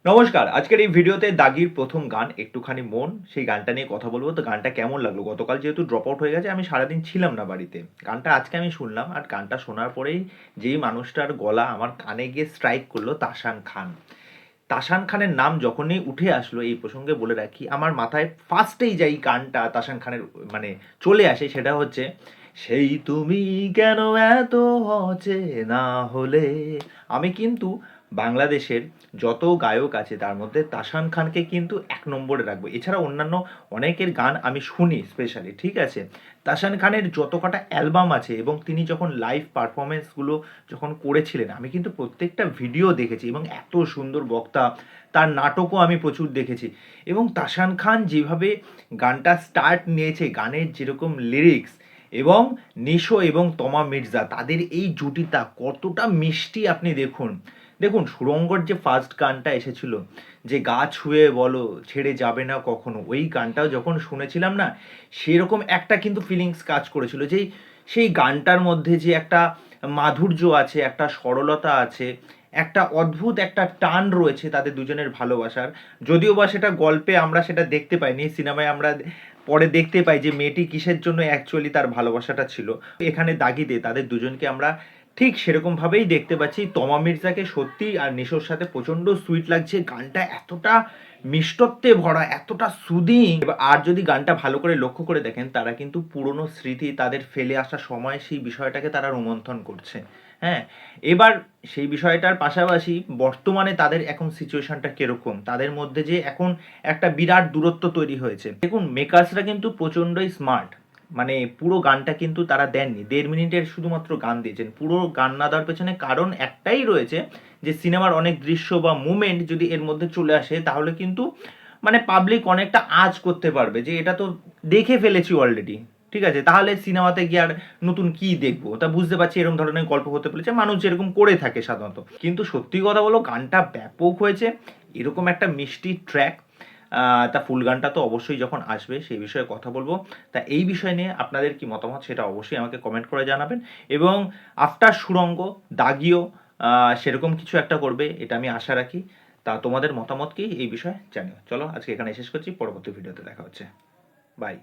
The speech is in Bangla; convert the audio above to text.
নমস্কার। আজকের এই ভিডিওতে দাগির প্রথম গান 'একটুখানি মন' সেই গানটা নিয়ে কথা বলব। তো গানটা কেমন লাগলো? গতকাল যেহেতু ড্রপ আউট হয়ে গেছে আমি সারাদিন ছিলাম না বাড়িতে। গানটা আজকে আমি শুনলাম আর গানটা শোনার পরেই যেই মানুষটার গলা আমার কানে গিয়ে স্ট্রাইক করলো তাসান খান। তাসান খানের নাম যখনই উঠে আসলো এই প্রসঙ্গে বলে রাখি আমার মাথায় ফার্স্টেই যেই গানটা তাসান খানের মানে চলে আসে সেটা হচ্ছে সেই তুমি কেন এত অচেনা হলে। আমি কিন্তু বাংলাদেশের যত গায়ক আছে তার মধ্যে তাসান খানকে কিন্তু এক নম্বরে রাখবো। এছাড়া অন্যান্য অনেকের গান আমি শুনি স্পেশালি, ঠিক আছে? তাসান খানের যত কটা অ্যালবাম আছে এবং তিনি যখন লাইভ পারফরমেন্সগুলো যখন করেছিলেন আমি কিন্তু প্রত্যেকটা ভিডিও দেখেছি এবং এত সুন্দর বক্তা, তার নাটকও আমি প্রচুর দেখেছি। এবং তাসান খান যেভাবে গানটা স্টার্ট নিয়েছে, গানের যেরকম লিরিক্স এবং নিশো এবং তমা মির্জা তাদের এই জুটিটা কতটা মিষ্টি আপনি দেখুন। দেখুন সুরঙ্গর যে ফার্স্ট গানটা এসেছিল, যে গা ছুঁয়ে বলো ছেড়ে যাবে না কখনো, ওই গানটাও যখন শুনেছিলাম না সেরকম একটা কিন্তু ফিলিংস কাজ করেছিল। যেই সেই গানটার মধ্যে যে একটা মাধুর্য আছে, একটা সরলতা আছে, একটা অদ্ভুত একটা টান রয়েছে তাদের দুজনের ভালোবাসার। যদিও বা সেটা গল্পে আমরা সেটা দেখতে পাইনি, সিনেমায় আমরা পরে দেখতে পাই যে মেয়েটি কিসের জন্য অ্যাকচুয়ালি তার ভালোবাসাটা ছিল। এখানে দাগিতে তাদের দুজনকে আমরা ঠিক সেরকমভাবেই দেখতে পাচ্ছি। তমা মির্জাকে সত্যি আর নিশোর সাথে প্রচণ্ড সুইট লাগছে। গানটা এতটা মিষ্টত্বে ভরা, এতটা সুদিং। আর যদি গানটা ভালো করে লক্ষ্য করে দেখেন তারা কিন্তু পুরনো স্মৃতি তাদের ফেলে আসা সময় সেই বিষয়টাকে তারা রোমন্থন করছে। হ্যাঁ, এবার সেই বিষয়টার পাশাপাশি বর্তমানে তাদের এখন সিচুয়েশনটা কিরকম, তাদের মধ্যে যে এখন একটা বিরাট দূরত্ব তৈরি হয়েছে। দেখুন মেকার্সরা কিন্তু প্রচণ্ডই স্মার্ট। মানে পুরো গানটা কিন্তু তারা দেননি, 1.5 মিনিটের শুধুমাত্র গান দিয়েছেন। পুরো গান না দেওয়ার পেছনে কারণ একটাই রয়েছে, যে সিনেমার অনেক দৃশ্য বা মুমেন্ট যদি এর মধ্যে চলে আসে তাহলে কিন্তু মানে পাবলিক অনেকটা আঁচ করতে পারবে যে এটা তো দেখে ফেলেছি অলরেডি, ঠিক আছে? তাহলে সিনেমাতে গিয়ে আর নতুন কি দেখবো? তা বুঝতে পারছি এরকম ধরনের গল্প হতে পেরেছে, মানুষ যেরকম করে থাকে সাধারণত। কিন্তু সত্যি কথা বলো গানটা ব্যাপক হয়েছে। এরকম একটা মিষ্টি ট্র্যাক, তা ফুল গানটা তো অবশ্যই যখন আসবে সেই বিষয়ে কথা বলবো। তা এই বিষয় নিয়ে আপনাদের কি মতামত সেটা অবশ্যই আমাকে কমেন্ট করে জানাবেন। এবং আফটার সুরঙ্গ দাগিও সেরকম কিছু একটা করবে এটা আমি আশা রাখি। তা তোমাদের মতামত কি এই বিষয়ে জানিও। চলো আজকে এখানে শেষ করছি, পরবর্তী ভিডিওতে দেখা হচ্ছে। বাই।